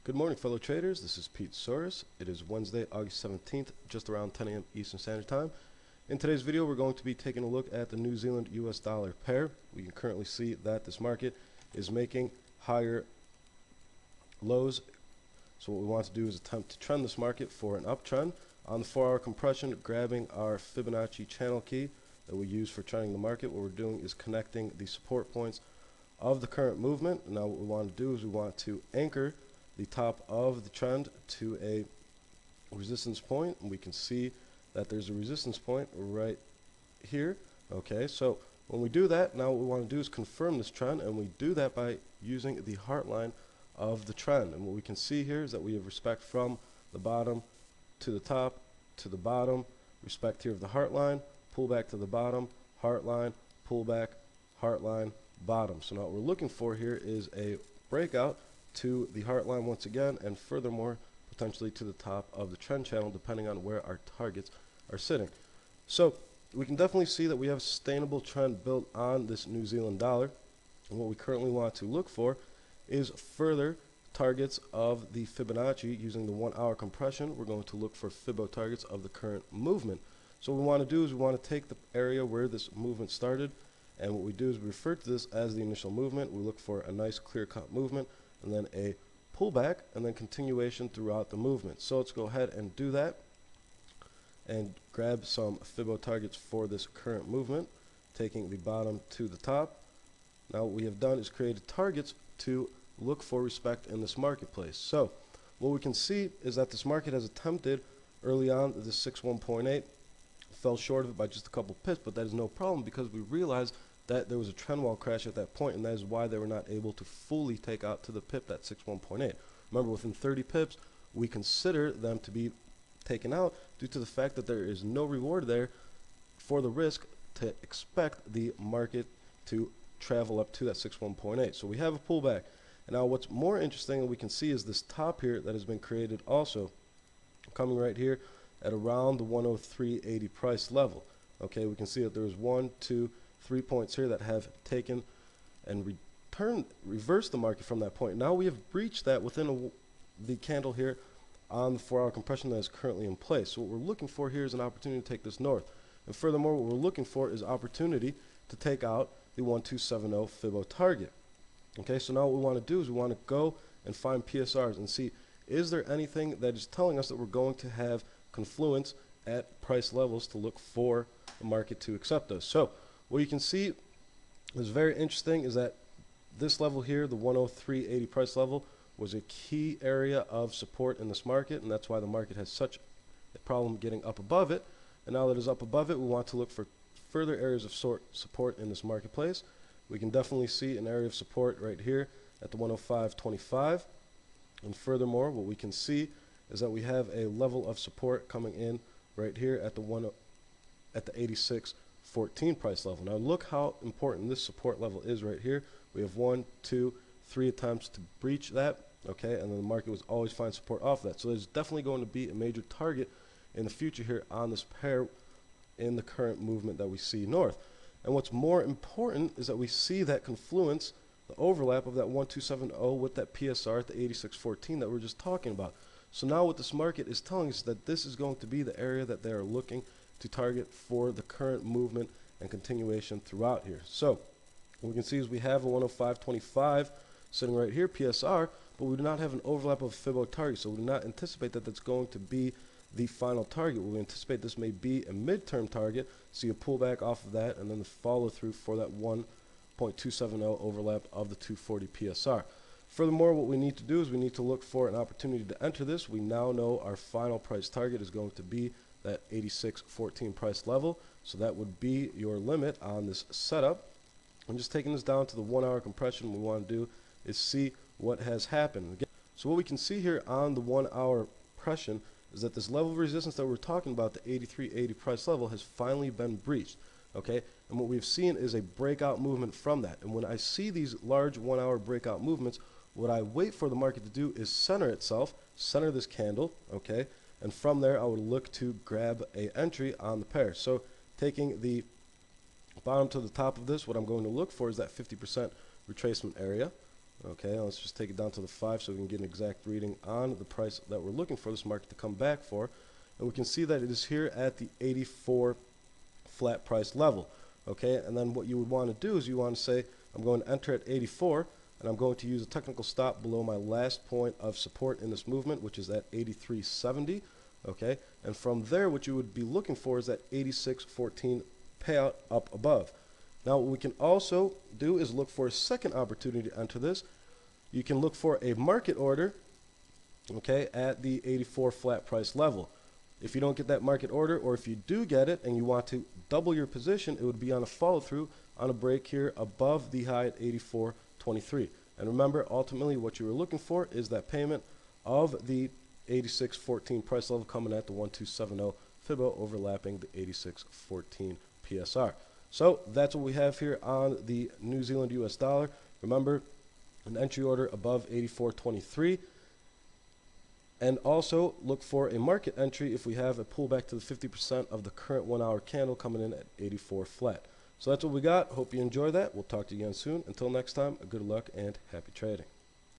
Good morning, fellow traders. This is Pete Soros. It is Wednesday, August 17th, just around 10 a.m. Eastern Standard Time. In today's video, we're going to be taking a look at the New Zealand US dollar pair. We can currently see that this market is making higher lows. So what we want to do is attempt to trend this market for an uptrend. On the 4-hour compression, grabbing our Fibonacci channel key that we use for trending the market, what we're doing is connecting the support points of the current movement. Now what we want to do is we want to anchor the top of the trend to a resistance point, and we can see that there's a resistance point right here. Okay, so when we do that, now what we want to do is confirm this trend, and we do that by using the heart line of the trend. And what we can see here is that we have respect from the bottom to the top to the bottom, respect here of the heart line, pull back to the bottom, heart line, pull back, heart line, bottom. So now what we're looking for here is a breakout to the heart line once again, and furthermore potentially to the top of the trend channel, depending on where our targets are sitting. So we can definitely see that we have a sustainable trend built on this New Zealand dollar, and what we currently want to look for is further targets of the Fibonacci. Using the 1-hour compression, we're going to look for Fibo targets of the current movement. So what we want to do is we want to take the area where this movement started, and what we do is we refer to this as the initial movement. We look for a nice clear-cut movement, and then a pullback, and then continuation throughout the movement. So let's go ahead and do that and grab some Fibo targets for this current movement, taking the bottom to the top. Now what we have done is created targets to look for respect in this marketplace. So what we can see is that this market has attempted early on the 61.8, fell short of it by just a couple pips, but that is no problem because we realized that there was a trend wall crash at that point, and that is why they were not able to fully take out to the pip that 61.8. Remember, within 30 pips, we consider them to be taken out due to the fact that there is no reward there for the risk to expect the market to travel up to that 61.8. So we have a pullback. And now what's more interesting that we can see is this top here that has been created also, coming right here at around the 103.80 price level. Okay, we can see that there's 1, 2, 3 points here that have taken and reversed the market from that point. Now we have breached that within the candle here on the 4-hour compression that is currently in place. So what we're looking for here is an opportunity to take this north. And furthermore, what we're looking for is opportunity to take out the 1270 Fibo target. Okay, so now what we want to do is we want to go and find PSRs and see, is there anything that is telling us that we're going to have confluence at price levels to look for the market to accept us. So what you can see is very interesting is that this level here, the 103.80 price level, was a key area of support in this market, and that's why the market has such a problem getting up above it. And now that it's up above it, we want to look for further areas of support in this marketplace. We can definitely see an area of support right here at the 105.25. And furthermore, what we can see is that we have a level of support coming in right here at the 86.14 price level. Now look how important this support level is right here. We have 1, 2, 3 attempts to breach that, okay, and then the market was always find support off that. So there's definitely going to be a major target in the future here on this pair in the current movement that we see north. And what's more important is that we see that confluence, the overlap of that 1270 with that PSR at the 86.14 that we're just talking about. So now what this market is telling us is that this is going to be the area that they are looking to target for the current movement and continuation throughout here. So what we can see is we have a 105.25 sitting right here, PSR, but we do not have an overlap of Fibo target, so we do not anticipate that that's going to be the final target. We anticipate this may be a midterm target, see a pullback off of that, and then the follow through for that 1.270 overlap of the 240 PSR. Furthermore, what we need to do is we need to look for an opportunity to enter this. We now know our final price target is going to be that 86.14 price level, so that would be your limit on this setup. And just taking this down to the 1-hour compression, what we want to do is see what has happened. Again, so what we can see here on the 1-hour compression is that this level of resistance that we're talking about, the 83.80 price level, has finally been breached. Okay, and what we've seen is a breakout movement from that. And when I see these large 1-hour breakout movements, what I wait for the market to do is center itself, center this candle, okay, and from there I would look to grab a entry on the pair. So taking the bottom to the top of this, what I'm going to look for is that 50% retracement area. Okay, let's just take it down to the 5 so we can get an exact reading on the price that we're looking for this market to come back for. And we can see that it is here at the 84 flat price level. Okay, and then what you would want to do is you want to say, I'm going to enter at 84, and I'm going to use a technical stop below my last point of support in this movement, which is at 83.70. Okay, and from there, what you would be looking for is that 86.14 payout up above. Now, what we can also do is look for a second opportunity to enter this. You can look for a market order, okay, at the 84 flat price level. If you don't get that market order, or if you do get it and you want to double your position, it would be on a follow through on a break here above the high at 84.23. And remember, ultimately what you were looking for is that payment of the 86.14 price level coming at the 1270 Fibbo overlapping the 86.14 PSR. So that's what we have here on the New Zealand US dollar. Remember, an entry order above 84.23. And also look for a market entry if we have a pullback to the 50% of the current 1 hour candle coming in at 84 flat. So that's what we got. Hope you enjoy that. We'll talk to you again soon. Until next time, good luck and happy trading.